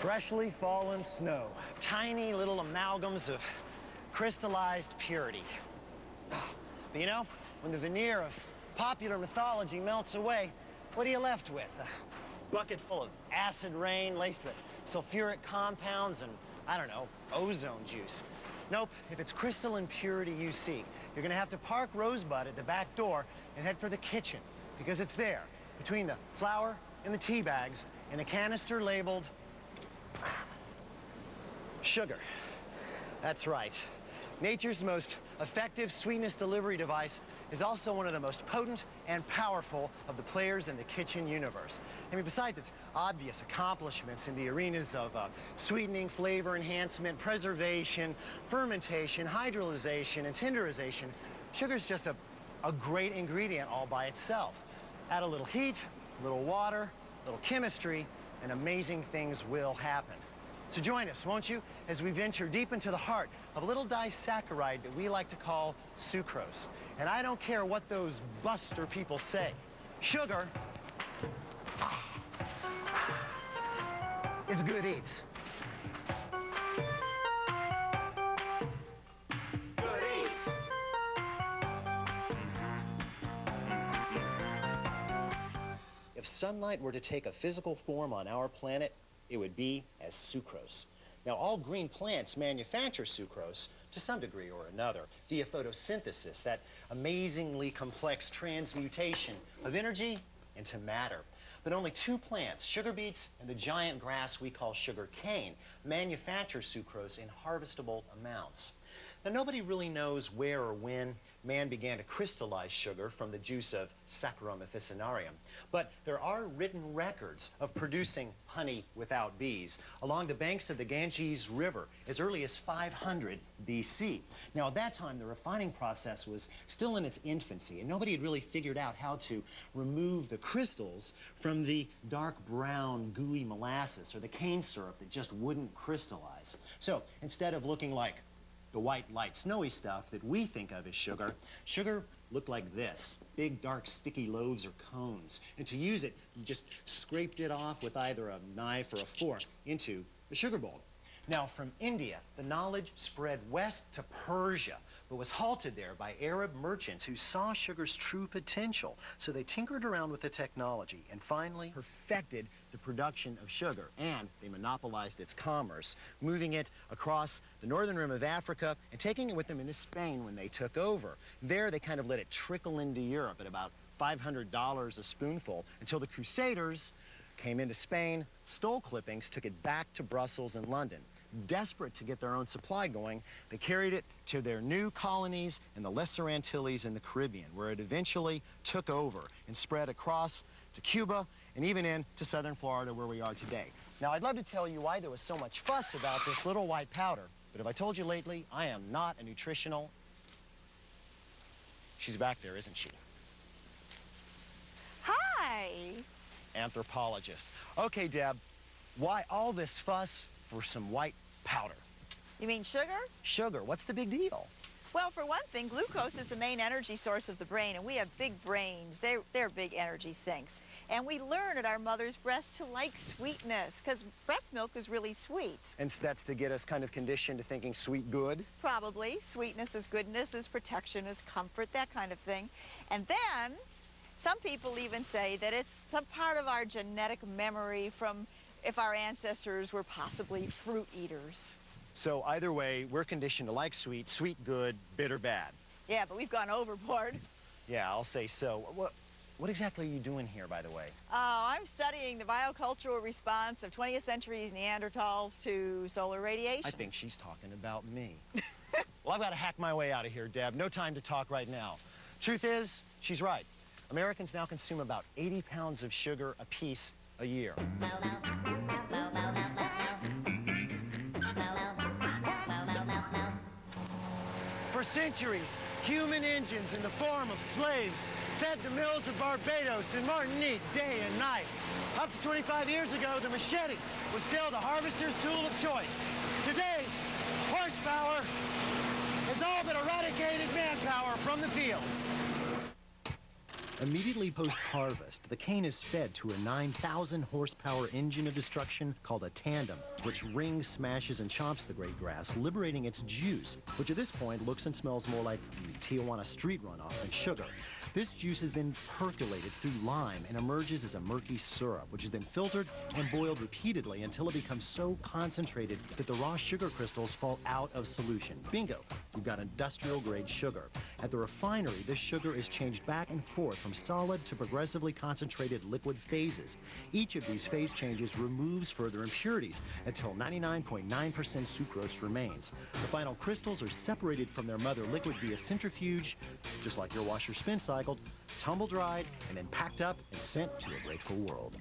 Freshly fallen snow. Tiny little amalgams of crystallized purity. But you know, when the veneer of popular mythology melts away, what are you left with? A bucket full of acid rain laced with sulfuric compounds and, I don't know, ozone juice. Nope, if it's crystalline purity you seek, you're gonna have to park Rosebud at the back door and head for the kitchen, because it's there, between the flour and the tea bags, in a canister labeled sugar. That's right. Nature's most effective sweetness delivery device is also one of the most potent and powerful of the players in the kitchen universe. I mean, besides its obvious accomplishments in the arenas of sweetening, flavor enhancement, preservation, fermentation, hydrolyzation, and tenderization, sugar's just a great ingredient all by itself. Add a little heat, a little water, a little chemistry, and amazing things will happen. So join us, won't you, as we venture deep into the heart of a little disaccharide that we like to call sucrose. And I don't care what those buster people say. Sugar is good eats. Good eats. If sunlight were to take a physical form on our planet, it would be as sucrose. Now, all green plants manufacture sucrose to some degree or another via photosynthesis, that amazingly complex transmutation of energy into matter. But only two plants, sugar beets and the giant grass we call sugar cane, manufacture sucrose in harvestable amounts. Now, nobody really knows where or when man began to crystallize sugar from the juice of Saccharum officinarium, but there are written records of producing honey without bees along the banks of the Ganges River as early as 500 BC. Now, at that time, the refining process was still in its infancy, and nobody had really figured out how to remove the crystals from the dark brown, gooey molasses or the cane syrup that just wouldn't crystallize. So, instead of looking like the white, light, snowy stuff that we think of as sugar, sugar looked like this, big, dark, sticky loaves or cones. And to use it, you just scraped it off with either a knife or a fork into the sugar bowl. Now, from India, the knowledge spread west to Persia, but was halted there by Arab merchants who saw sugar's true potential. So they tinkered around with the technology and finally perfected the production of sugar, and they monopolized its commerce, moving it across the northern rim of Africa and taking it with them into Spain when they took over. There, they kind of let it trickle into Europe at about $500 a spoonful until the Crusaders came into Spain, stole clippings, took it back to Brussels and London. Desperate to get their own supply going, they carried it to their new colonies in the Lesser Antilles in the Caribbean, where it eventually took over and spread across to Cuba and even into southern Florida, where we are today. Now, I'd love to tell you why there was so much fuss about this little white powder, but if I told you lately, I am not a nutritional... She's back there, isn't she? Hi. Anthropologist. Okay, Deb, why all this fuss for some white powder? You mean sugar? Sugar, what's the big deal? Well, for one thing, glucose is the main energy source of the brain, and we have big brains. They're big energy sinks. And we learn at our mother's breast to like sweetness, because breast milk is really sweet. And that's to get us kind of conditioned to thinking sweet good? Probably. Sweetness is goodness, is protection, is comfort, that kind of thing. And then, some people even say that it's some part of our genetic memory from if our ancestors were possibly fruit eaters. So either way, we're conditioned to like sweet, sweet good, bitter bad. Yeah, but we've gone overboard. Yeah, I'll say so. What exactly are you doing here, by the way? Oh, I'm studying the biocultural response of 20th century Neanderthals to solar radiation. I think she's talking about me. Well, I've got to hack my way out of here, Deb. No time to talk right now. Truth is, she's right. Americans now consume about 80 pounds of sugar apiece a year. For centuries, human engines in the form of slaves fed the mills of Barbados and Martinique day and night. Up to 25 years ago, the machete was still the harvester's tool of choice. Today, horsepower has all but eradicated manpower from the fields. Immediately post-harvest, the cane is fed to a 9,000 horsepower engine of destruction called a tandem, which rings, smashes, and chomps the great grass, liberating its juice, which at this point looks and smells more like Tijuana street runoff than sugar. This juice is then percolated through lime and emerges as a murky syrup, which is then filtered and boiled repeatedly until it becomes so concentrated that the raw sugar crystals fall out of solution. Bingo! You've got industrial-grade sugar. At the refinery, this sugar is changed back and forth from solid to progressively concentrated liquid phases. Each of these phase changes removes further impurities until 99.9% sucrose remains. The final crystals are separated from their mother liquid via centrifuge, just like your washer spin cycled, tumble dried, and then packed up and sent to a grateful world.